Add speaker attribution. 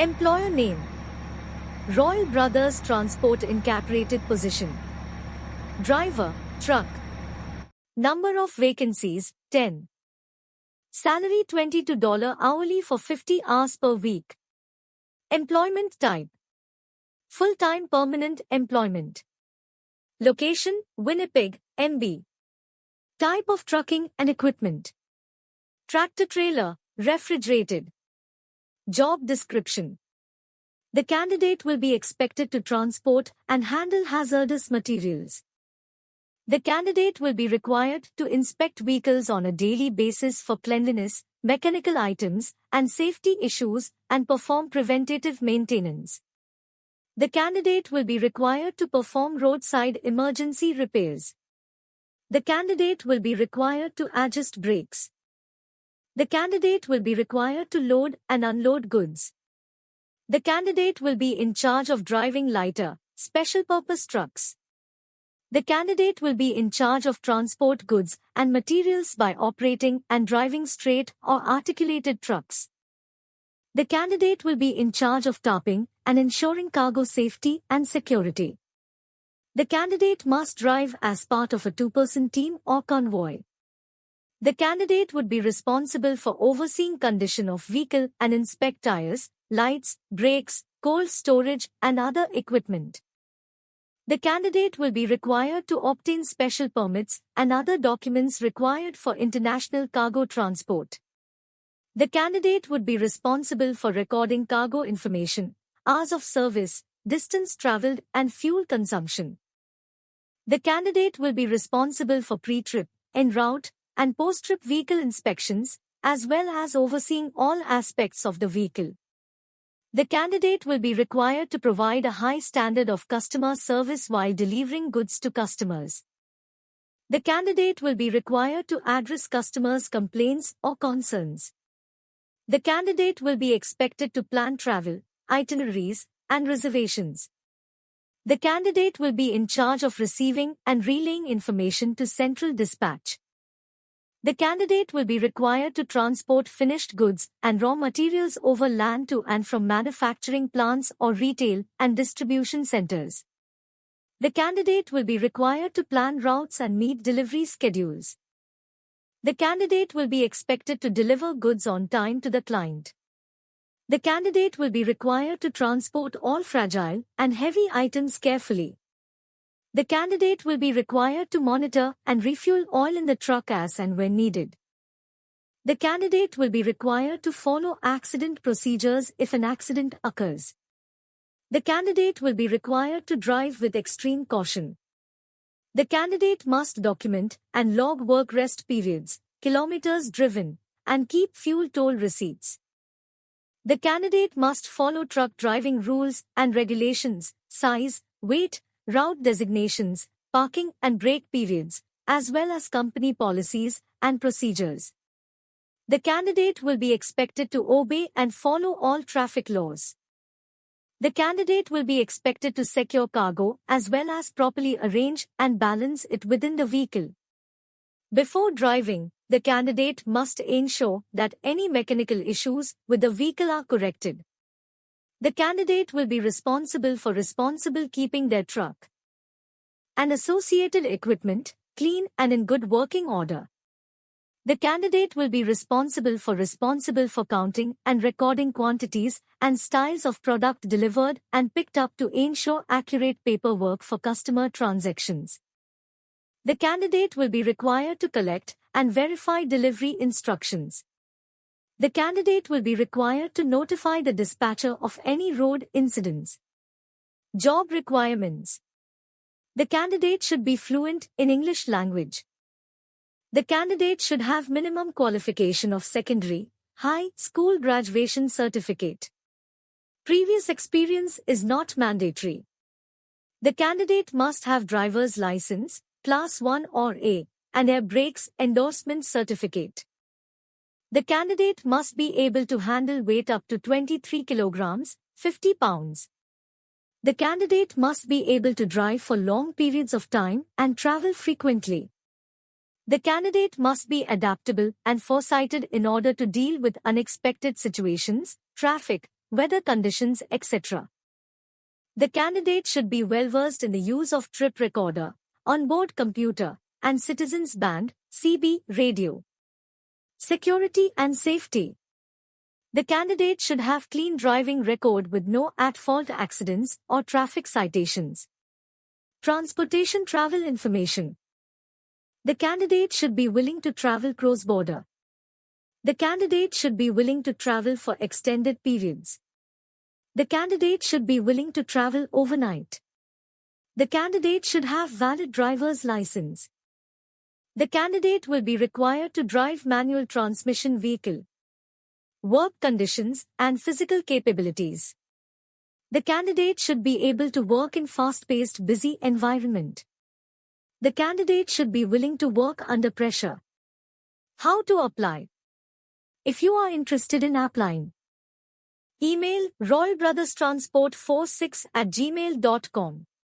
Speaker 1: Employer name: Royal Brothers Transport Incorporated. Position: driver, truck. Number of vacancies: 10. Salary: $22 hourly for 50 hours per week. Employment type: full-time permanent employment. Location: Winnipeg, MB. Type of trucking and equipment: tractor-trailer, refrigerated. Job description: the candidate will be expected to transport and handle hazardous materials. The candidate will be required to inspect vehicles on a daily basis for cleanliness, mechanical items, and safety issues, and perform preventative maintenance. The candidate will be required to perform roadside emergency repairs. The candidate will be required to adjust brakes. The candidate will be required to load and unload goods. The candidate will be in charge of driving lighter, special-purpose trucks. The candidate will be in charge of transport goods and materials by operating and driving straight or articulated trucks. The candidate will be in charge of tarping and ensuring cargo safety and security. The candidate must drive as part of a two-person team or convoy. The candidate would be responsible for overseeing condition of vehicle and inspect tires, lights, brakes, cold storage, and other equipment. The candidate will be required to obtain special permits and other documents required for international cargo transport. The candidate would be responsible for recording cargo information, hours of service, distance traveled, and fuel consumption. The candidate will be responsible for pre-trip, en route, and post-trip vehicle inspections, as well as overseeing all aspects of the vehicle. The candidate will be required to provide a high standard of customer service while delivering goods to customers. The candidate will be required to address customers' complaints or concerns. The candidate will be expected to plan travel, itineraries, and reservations. The candidate will be in charge of receiving and relaying information to Central Dispatch. The candidate will be required to transport finished goods and raw materials over land to and from manufacturing plants or retail and distribution centers. The candidate will be required to plan routes and meet delivery schedules. The candidate will be expected to deliver goods on time to the client. The candidate will be required to transport all fragile and heavy items carefully. The candidate will be required to monitor and refuel oil in the truck as and when needed. The candidate will be required to follow accident procedures if an accident occurs. The candidate will be required to drive with extreme caution. The candidate must document and log work rest periods, kilometers driven, and keep fuel toll receipts. The candidate must follow truck driving rules and regulations, size, weight, route designations, parking and brake periods, as well as company policies and procedures. The candidate will be expected to obey and follow all traffic laws. The candidate will be expected to secure cargo as well as properly arrange and balance it within the vehicle. Before driving, the candidate must ensure that any mechanical issues with the vehicle are corrected. The candidate will be responsible for responsible keeping their truck and associated equipment clean and in good working order. The candidate will be responsible for counting and recording quantities and styles of product delivered and picked up to ensure accurate paperwork for customer transactions. The candidate will be required to collect and verify delivery instructions. The candidate will be required to notify the dispatcher of any road incidents. Job requirements. The candidate should be fluent in English language. The candidate should have minimum qualification of secondary, high school graduation certificate. Previous experience is not mandatory. The candidate must have driver's license, Class 1 or A, and air brakes endorsement certificate. The candidate must be able to handle weight up to 23 kilograms, 50 pounds. The candidate must be able to drive for long periods of time and travel frequently. The candidate must be adaptable and foresighted in order to deal with unexpected situations, traffic, weather conditions, etc. The candidate should be well versed in the use of trip recorder, onboard computer, and citizens band (CB) radio. Security and safety. The candidate should have clean driving record with no at-fault accidents or traffic citations. Transportation travel information. The candidate should be willing to travel cross-border. The candidate should be willing to travel for extended periods. The candidate should be willing to travel overnight. The candidate should have valid driver's license. The candidate will be required to drive manual transmission vehicle. Work conditions and physical capabilities. The candidate should be able to work in fast-paced, busy environment. The candidate should be willing to work under pressure. How to apply? If you are interested in applying, email royalbrotherstransport46@gmail.com.